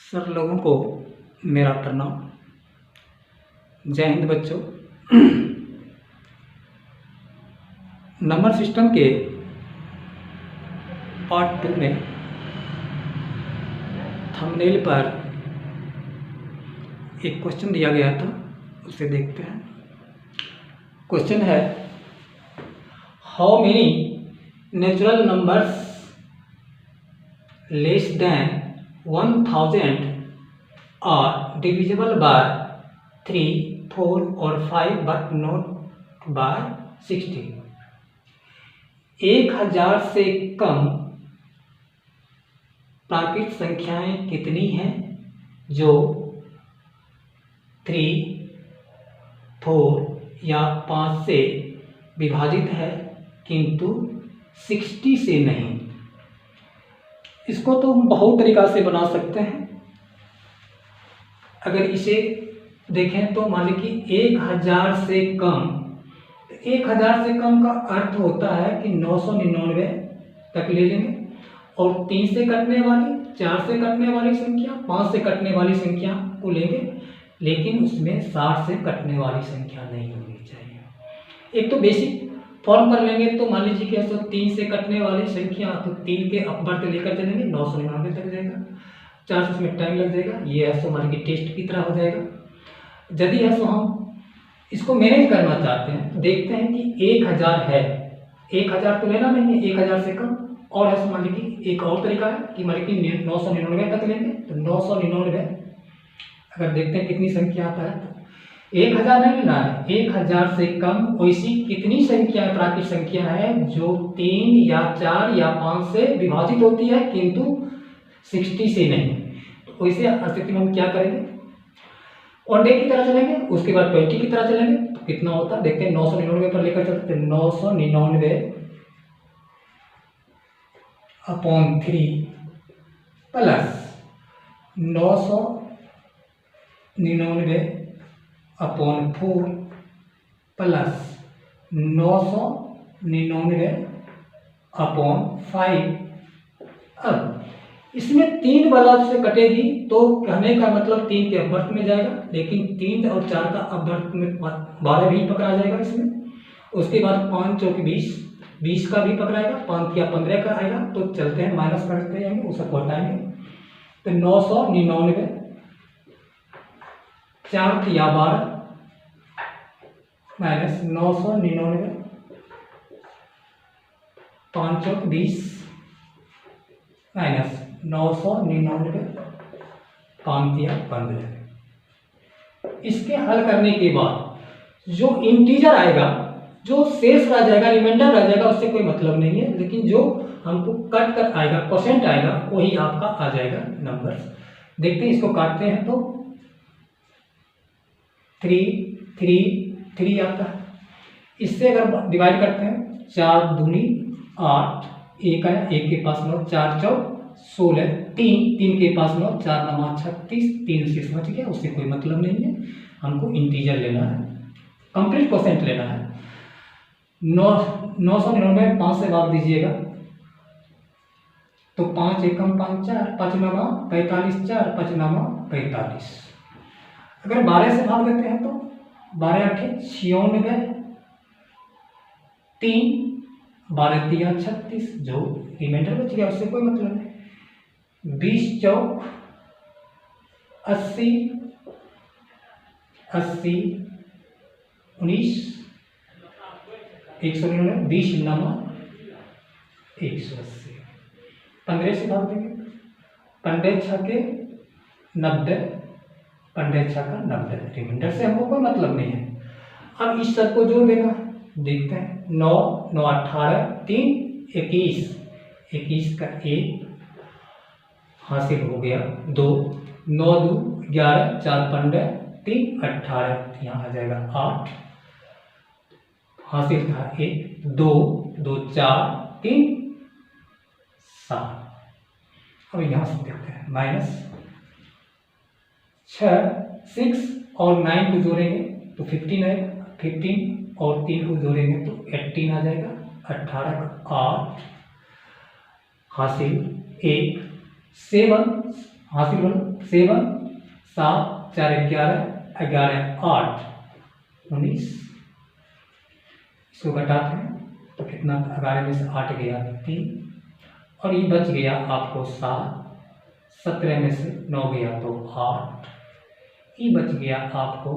Sir लोगों को मेरा प्रणाम। जय हिंद बच्चों। नंबर सिस्टम के पार्ट 2 में थंबनेल पर एक क्वेश्चन दिया गया था, उसे देखते हैं। क्वेश्चन है, how many natural numbers less than 1000 are divisible by 3, 4 or 5 but not by 60। 1000 से कम प्राकृत संख्याएं कितनी हैं जो 3, 4 या 5 से विभाजित है किंतु 60 से नहीं। इसको तो हम बहुत तरीका से बना सकते हैं। अगर इसे देखें तो मान लीजिए 1000 से कम, 1000 से कम का अर्थ होता है कि 999 तक ले लेंगे और 3 से कटने वाली, 4 से कटने वाली संख्या, 5 से कटने वाली संख्या को लेंगे, लेकिन उसमें 60 से कटने वाली संख्या नहीं होनी चाहिए। एक तो बेसिक फॉर्म पर लेंगे तो मान लीजिए कि 3 से कटने वाली संख्या, तो 3 के अपवर्त लेकर चलेंगे 999 तक जाएगा, 4 से उसमें टाइम लग जाएगा। ये है सो मान लीजिए टेस्ट की तरह हो जाएगा। यदि है सो हम इसको मैनेज करना चाहते हैं, देखते हैं कि 1000 है, 1000 तो लेना नहीं है 1000 से कम, और है सो मान लीजिए एक और तरीका है कि मान लीजिए 999 तक लेंगे तो 999 अगर देखते हैं कितनी संख्या आता है तो 1000 नहीं लेना है, 1000 से कम वैसी कितनी संख्या प्राकृत संख्या है जो 3 या 4 या 5 से विभाजित होती है किंतु 60 से नहीं। तो वैसे स्थिति में हम क्या करेंगे, वन डे की तरह चलेंगे, उसके बाद 20 की तरह चलेंगे तो कितना होता है देखते हैं। 999 पर लेकर चलते हैं, 999 upon 3 plus 999 upon 4 plus 999 upon 5। अब इसमें 3 वाला से कटेगी तो कहने का मतलब 3 के अपवर्त में जाएगा, लेकिन 3 और 4 का अपवर्त में 12 भी पकड़ा जाएगा इसमें। उसके बाद 5 चौक 20 का भी पकड़ाएगा, 5 या 15 का आएगा। तो चलते हैं माइनस करते जाएंगे, उसे हटाएंगे तो 999 4 या 12 माइनस 999 5 चौक 20 माइनस 999 5 या 15। इसके हल करने के बाद जो इंटीजर आएगा, जो शेष रह जाएगा, रिमाइंडर रह जाएगा, उससे कोई मतलब नहीं है, लेकिन जो हमको कट कर आएगा, परसेंट आएगा, वही आपका आ जाएगा नंबर। देखते हैं, इसको काटते हैं तो 3 आता है। इससे अगर डिवाइड करते हैं 4 दूनी 8, 1 आया, 1 के पास 9, 4 चौक 16, 3 के पास 9, 4 9 36, 3 से समझ गया, उससे कोई मतलब नहीं है। हमको इंटीजर लेना है, कंप्लीट परसेंट लेना है। 999 5 से भाग दीजिएगा तो 5 एकम 5 4, 5 9 45, 4 5 9 45। अगर 12 से भाग देते हैं तो 12 8 96, 3 12 3 36, जो रिमाइंडर बच गया उससे कोई मतलब नहीं। 20 चौक 80, 80 19 199, 20 9 180। 15 से भाग देंगे, 15 6 के 90, 15 6 का 90, रिमाइंडर से हमको कोई मतलब नहीं है। अब इस सब को जोड़ देना, देखते हैं 9 9 18, 3 21, 21 का 1 हासिल हो गया, 2 9 2 11, 4 15, 3 18, यहाँ आ जाएगा 8 हासिल था 1, 2 2 4 3 7। अब यहाँ से देखते हैं माइनस 6 6 और 9 को जोड़ेंगे तो 15 आएगा, 15 और 3 को जोड़ेंगे तो 18 आ जाएगा, 18 का 8 हासिल 1 7 हासिल बोलो 7 7 4 11 11 8 19। इसको घटाते हैं तो कितना 11 में से 8 गया 3 और ये बच गया आपको 7 17 में से 9 गया तो 8 ये बच गया आपको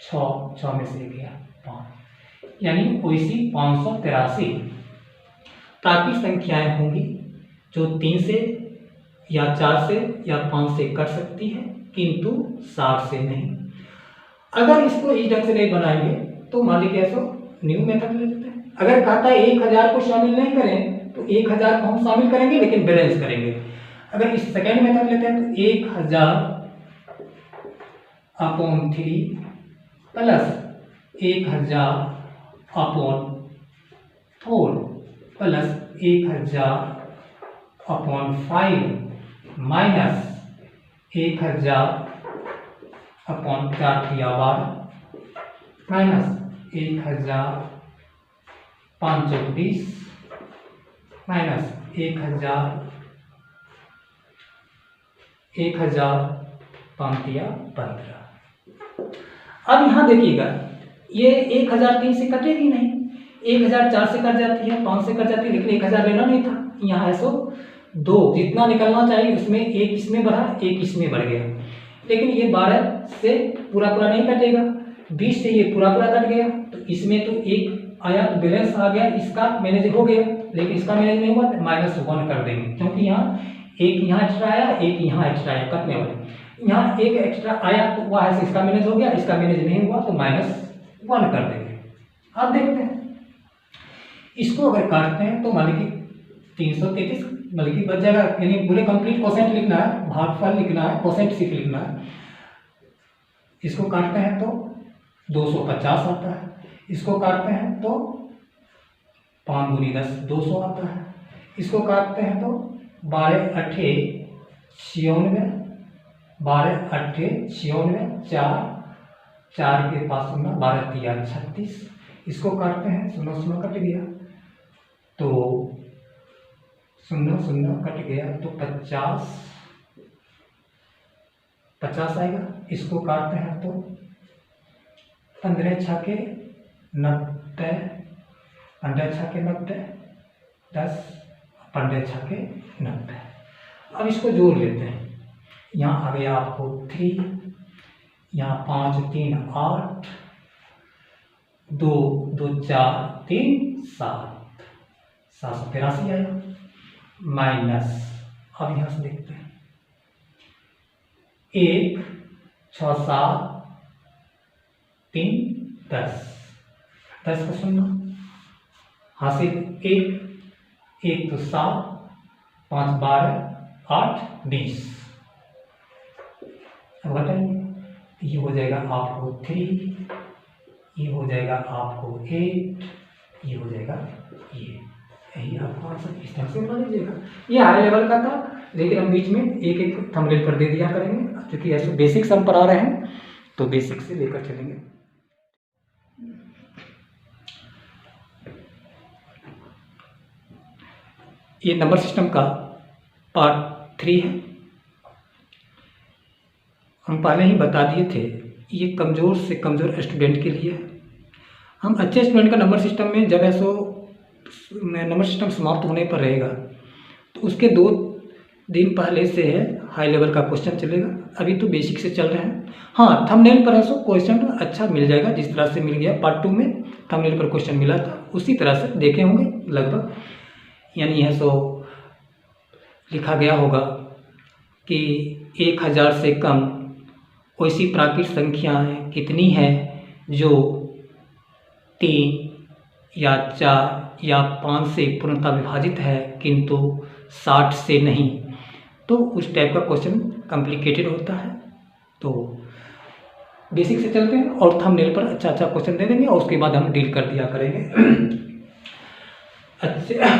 6 में से गया 5 यानी वैसी 583 प्राकृतिक संख्याएं होंगी जो 3 से या 4 से या 5 से कट सकती है किंतु 60 से नहीं। अगर इसको इस ढंग से नहीं बनाएंगे तो मान लीजिए ऐसा न्यू मेथड ले लेते हैं। अगर कहता है 1000 को शामिल नहीं करें तो 1000 को हम शामिल करेंगे लेकिन बैलेंस करेंगे। अगर इस सेकेंड मेथड लेते हैं तो 1000 upon 3 plus 1000 upon 4 plus 1000 upon 5 minus 1000 upon 4 किया 12 माइनस 1000 5 20 माइनस 1000 5 15। अब यहाँ देखिएगा ये 1003 से कटेगी नहीं, 1004 से कट जाती है, 5 से कट जाती है, लेकिन 1000 लेना नहीं था। यहाँ है सो 2 जितना निकलना चाहिए उसमें एक इसमें बढ़ा एक इसमें बढ़ गया, लेकिन ये 12 से पूरा नहीं कटेगा, 20 से ये पूरा कट गया तो इसमें तो एक आया तो बैलेंस आ गया, इसका मैनेज हो गया, लेकिन इसका मैनेज नहीं हुआ तो -1 कर देंगे क्योंकि यहाँ एक यहाँ एक्स्ट्रा आया एक यहाँ एक्स्ट्रा आया कटने वाले, यहाँ एक एक्स्ट्रा आया तो वह है इसका मैनेज हो गया, इसका मैनेज नहीं हुआ तो -1 कर देंगे। अब देखते हैं इसको अगर काटते हैं तो मान लीजिए 333 मतलब कि बच जाएगा, यानी पूरे कंप्लीट कोसेंट लिखना है, भागफल लिखना है, कोसेंट सिर्फ लिखना है। इसको काटते हैं तो 250 आता है, इसको काटते हैं तो 5 × 10 200 आता है, इसको काटते हैं तो 12 8 96 12 8 96 4 के पास 12 3 36, इसको काटते हैं 0 कट गया तो 0 कट गया तो 50 आएगा, इसको काटते हैं तो 15 6 के 90 15 6 के 90 10 15 6 के 90। अब इसको जोड़ लेते हैं, यहाँ आ गया आपको 3, यहाँ 5 3 8 2 2 4 3 7 783 आएगा माइनस, अब यहाँ से देखते हैं 1 6 7 3 10 10 का 0 हासिल 1 तो 7 5 12 8 20। अब घटाएंगे ये हो जाएगा आपको 3, ये हो जाएगा आपको 8, ये हो जाएगा यही आपको आंसर इस तरह से बना लीजिएगा। ये हाई लेवल का था लेकिन हम बीच में एक एक थंबनेल पर दे दिया करेंगे क्योंकि ऐसे बेसिक्स हम पढ़ा रहे हैं तो बेसिक से लेकर चलेंगे। ये नंबर सिस्टम का पार्ट 3 है। हम पहले ही बता दिए थे ये कमज़ोर से कमज़ोर स्टूडेंट के लिए। हम अच्छे स्टूडेंट का नंबर सिस्टम में जब ऐसो नंबर सिस्टम समाप्त होने पर रहेगा तो उसके 2 दिन पहले से है हाई लेवल का क्वेश्चन चलेगा। अभी तो बेसिक से चल रहे हैं। हाँ, थंबनेल पर ऐसो क्वेश्चन अच्छा मिल जाएगा, जिस तरह से मिल गया पार्ट 2 में थंबनेल पर क्वेश्चन मिला था उसी तरह से देखे होंगे लगभग। यानी है सो लिखा गया होगा कि 1000 से कम वैसी प्राकृतिक संख्याएं कितनी हैं जो 3 या 4 या 5 से पूर्णतः विभाजित है किंतु 60 से नहीं। तो उस टाइप का क्वेश्चन कॉम्प्लिकेटेड होता है। तो बेसिक से चलते हैं और थंबनेल पर अच्छा क्वेश्चन दे देंगे और उसके बाद हम डील कर दिया करेंगे। अच्छा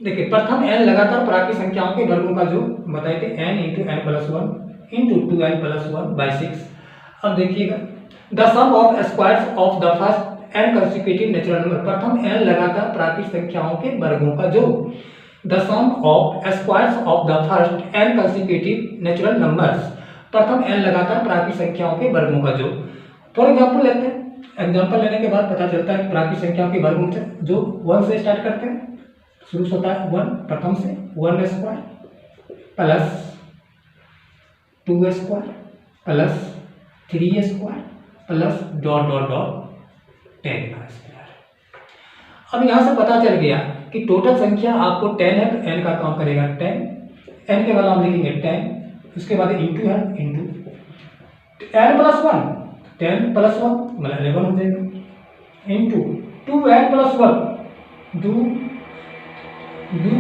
देखिए, प्रथम n लगातार प्राकृतिक संख्याओं के वर्गों का जो बताए थे n × n+1 × 2n+1/6। अब देखिएगा the sum of squares of the first n consecutive natural number. प्रथम n लगातार प्राकृतिक संख्याओं के वर्गों का जो the sum of squares of the first n consecutive natural numbers, प्रथम n लगातार प्राकृतिक संख्याओं के वर्गों का योग। फॉर एग्जाम्पल लेते हैं, एग्जाम्पल लेने के बाद पता चलता है कि प्राकृतिक संख्याओं के वर्गों से जो 1 से स्टार्ट करते हैं, शुरू से होता है 1 प्रथम से, 1 square plus 2 square plus 3 square plus dot dot dot 10 का स्क्वायर। अब यहाँ से पता चल गया कि टोटल संख्या आपको 10 है तो n का काम करेगा 10, n के बाद हम लिखेंगे 10, उसके बाद इंटू है, इंटू n प्लस 1, 10 प्लस 1 मतलब 11 हो जाएगा, इंटू 2n प्लस 1, 2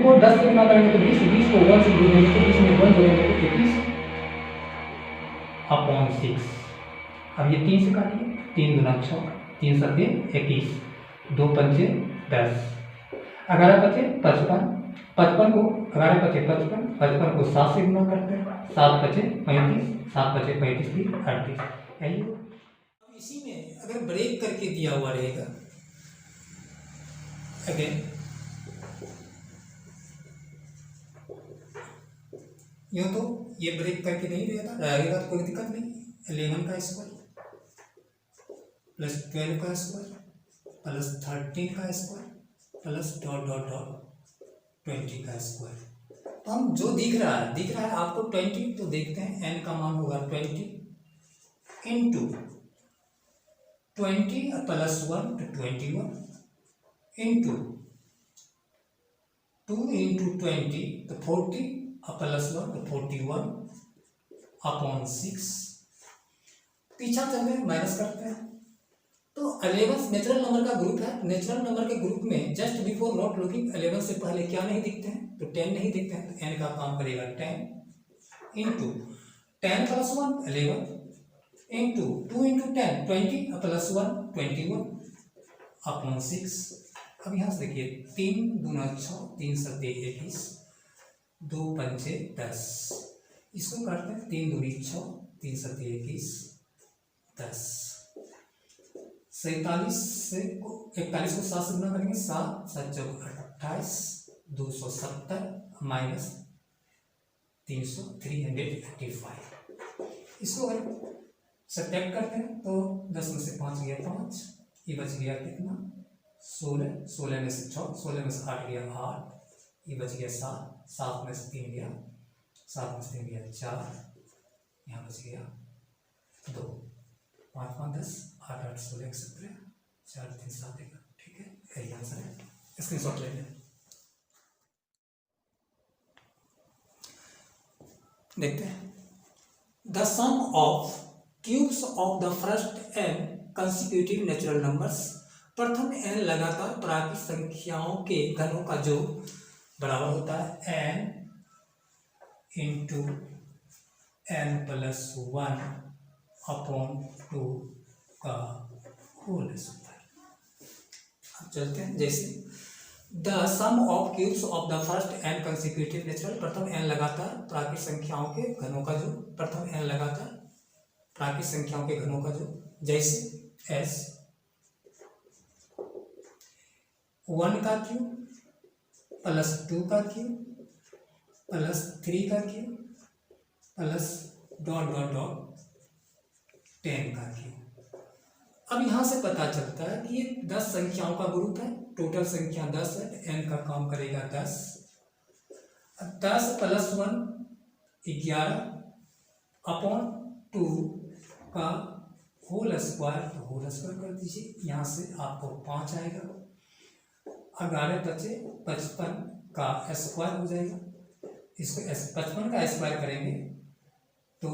को 10 से गुना करेंगे तो 20, 20 को 1 से गुना करेंगे तो 20 में 1 जोड़ेंगे तो 21 अपॉन 6। अब ये 3 से काटिए, 3 दूना 6, 3 सत्ते 21, 2 पंचे 10, 11 पचे 55, 55 को 11 पचे 55, 55 को 7 से गुना करते हैं, 7 पचे 35, 7 पचे 35 की 38, यही हो। इसी में अगर ब्रेक करके दिया हुआ रहेगा, अगेन यूँ तो ये ब्रेक करके नहीं रहेगा तो कोई दिक्कत नहीं। 11 का स्क्वायर प्लस 12 का स्क्वायर प्लस 13 का square plus dot dot dot 20 का स्क्वायर। तो हम जो दिख रहा है आपको 20, तो देखते हैं n का मान होगा 20 इंटू 20 प्लस 1 तो 21 इंटू 2 इंटू 20 तो 40 प्लस 1 तो 41 अपॉन 6। पीछा चलते हैं, माइनस करते हैं तो 11 नेचुरल नंबर का ग्रुप है। नेचुरल नंबर के ग्रुप में जस्ट बिफोर नॉट लुकिंग 11 से पहले क्या नहीं दिखते हैं, तो 10 नहीं दिखते हैं, तो n का काम करेगा 10 into 10 plus 1 11 into 2 into 10 20 plus 1 21 upon 6। अब यहाँ से देखिए 3 दूना 6, 3 सत्ते 21, 2 पंचे 10, इसको काटते हैं, 3 दूनी 6, 3 सत्ते 21, 10, 47 से 41 को 7 से गुना करेंगे, 7 7 चौक 28, 270 माइनस 300 385। इसको अगर सब्ट्रैक्ट करते हैं तो 10 में से 5 गया 5, ये बच गया कितना 16, 16 में से 6, 16 में से 8 गया 8, ये बच गया 7, 7 में से 3 गया, 7 में से 3 गया 4, यहाँ बच गया 2, 5 5 10, 8 8 16 17, 4 3 7 1। ठीक है, यही आंसर है, स्क्रीनशॉट ले लें। देखते हैं, the sum of cubes of the first n consecutive natural numbers, प्रथम n लगातार प्राकृतिक संख्याओं के घनों का जो बराबर होता है n into n plus 1 upon 2 का होल स्क्वायर। अब चलते हैं, जैसे the sum of cubes of the first n consecutive natural, प्रथम n लगातार प्राकृतिक संख्याओं के घनों का जो, प्रथम n लगातार प्राकृतिक संख्याओं के घनों का जो, जैसे s 1 का क्यूब प्लस 2 का क्यूब प्लस 3 का cube plus dot dot dot 10 का क्यूब। अब यहाँ से पता चलता है कि ये 10 संख्याओं का ग्रुप है, टोटल संख्या 10 है, n का काम करेगा 10, 10 प्लस 1 11 अपॉन 2 का होल स्क्वायर, तो होल स्क्वायर कर दीजिए, यहाँ से आपको 5 आएगा, 11 बचे 55 का स्क्वायर हो जाएगा, इसको 55 का स्क्वायर करेंगे तो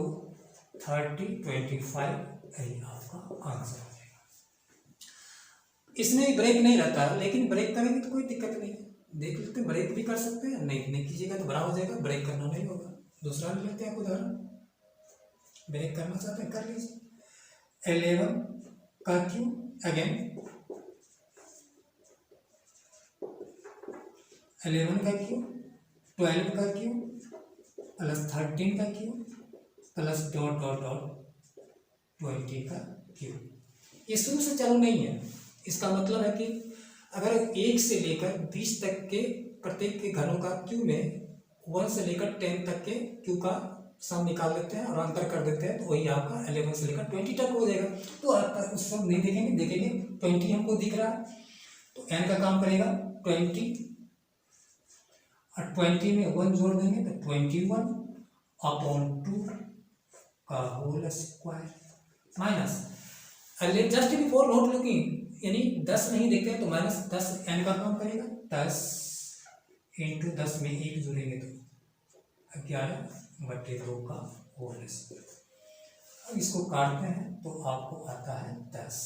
3025, यही आपका आंसर हो जाएगा। इसमें ब्रेक नहीं रहता है, लेकिन ब्रेक करेंगे तो कोई दिक्कत नहीं, देख लेते हैं, ब्रेक भी कर सकते हैं, नहीं कीजिएगा तो बड़ा हो जाएगा, ब्रेक करना नहीं होगा। दूसरा ले लेते हैं उदाहरण, ब्रेक करना चाहते हैं कर लीजिए। 11 का क्यूब, अगेन 11 का क्यूब, 12 का क्यूब प्लस 13 का cube plus dot dot dot 20 का क्यूब। ये शुरू से चालू नहीं है, इसका मतलब है कि अगर 1 से लेकर 20 तक के प्रत्येक के घनों का क्यू में 1 से लेकर 10 तक के क्यू का सम निकाल देते हैं और अंतर कर देते हैं, तो वही आपका 11 से लेकर 20 तक हो जाएगा। तो आप उस सब नहीं देखेंगे 20 हमको दिख रहा है, तो n का काम करेगा 20 और 20 में 1 जोड़ देंगे तो 21 अपॉन 2 का whole square minus just before note looking, यानी 10 नहीं देखते हैं तो माइनस 10 n का काम करेगा 10 इंटू 10 में 1 जोड़ेंगे तो 11/2 का होल स्क्वायर। अब इसको काटते हैं तो आपको आता है 10,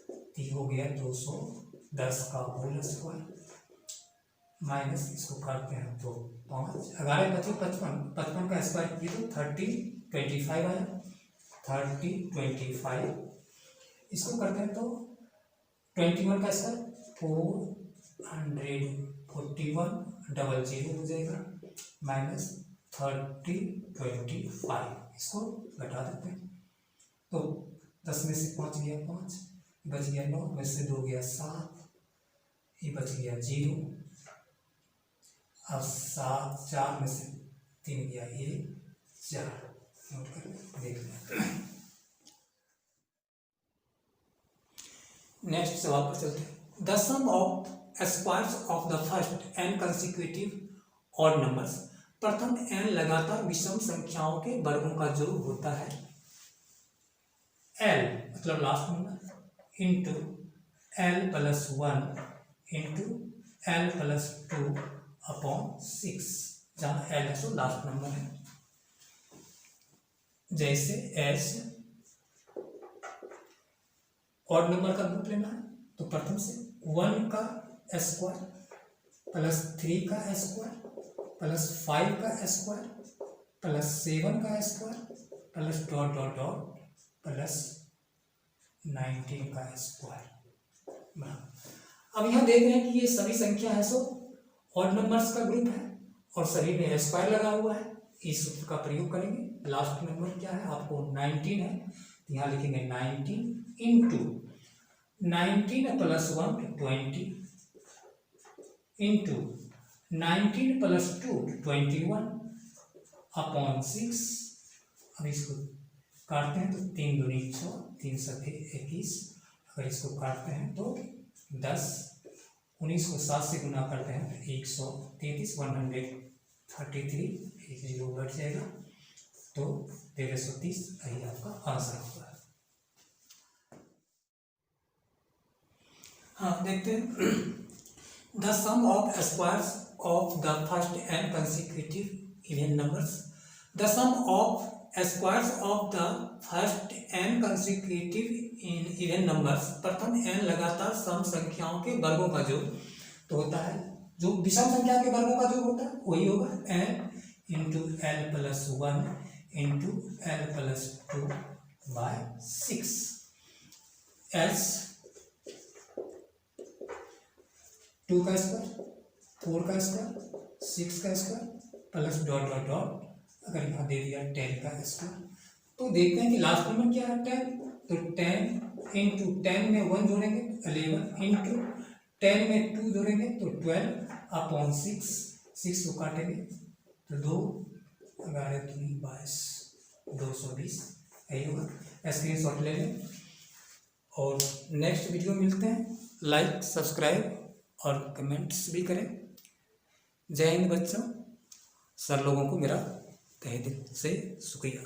तो हो गया 210 का होल स्क्वायर माइनस इसको काटते हैं तो 5, 11 बचे 55, 55 का स्क्वायर किया तो 30/25 आया, 30/25 इसको करते हैं तो 21 का स्क्वायर 441 हो जाएगा माइनस 30/25 इसको घटा देते हैं तो 10 में से 5 गया 5, बच गया 9 में से 2 गया 7, ये बच गया 0, अब 7 4 में से 3 गया 1 4, नोट कर देख लें। नेक्स्ट सवाल पर चलते हैं। The sum of squares of the first n consecutive odd numbers, प्रथम n लगातार विषम संख्याओं के वर्गों का योग होता है l मतलब last number into l plus 1 into l plus 2 upon 6, जहाँ l है तो लास्ट नंबर है। जैसे s ऑड नंबर का ग्रुप लेना है तो प्रथम से 1 का स्क्वायर प्लस 3 का स्क्वायर प्लस 5 का स्क्वायर प्लस 7 का square plus dot dot dot plus 19 का स्क्वायर। अब यहाँ देख रहे हैं कि ये सभी संख्या है सो ऑड नंबर्स का ग्रुप है और सभी में स्क्वायर लगा हुआ है, इस सूत्र का प्रयोग करेंगे। लास्ट नंबर क्या है आपको 19 है, यहाँ लिखेंगे 19 into 19 plus 1 20 into 19 plus 2 21 upon 6। अब इसको काटते हैं तो 3 दूनी 6, 3 सत्ते 21, अगर इसको काटते हैं तो 10, 19 को 7 से गुना करते हैं तो 133, 133, 0 बढ़ जाएगा तो 1330, यही आपका आंसर होगा। हाँ देखते हैं। The sum of squares of the first n consecutive even numbers, the sum of squares of the first n consecutive even numbers, प्रथम n लगातार सम संख्याओं के वर्गों का योग तो होता है, जो विषम संख्या के वर्गों का योग होता है वही होगा n into l plus 1 into l plus 2 by 6। s 2 का स्क्वायर 4 का स्क्वायर 6 का square plus dot dot dot, अगर यहाँ दे दिया 10 का स्क्वायर, तो देखते हैं कि लास्ट नंबर क्या है 10, तो 10 इंटू 10 में 1 जोड़ेंगे 11 इंटू 10 में 2 जोड़ेंगे तो 12 अपॉन 6, 6 को काटेंगे तो 2, 11 दूनी 22, 220 यही होगा। स्क्रीनशॉट ले लें और नेक्स्ट वीडियो मिलते हैं। लाइक सब्सक्राइब और कमेंट्स भी करें। जय हिंद बच्चों, सर लोगों को मेरा तहे दिल से शुक्रिया।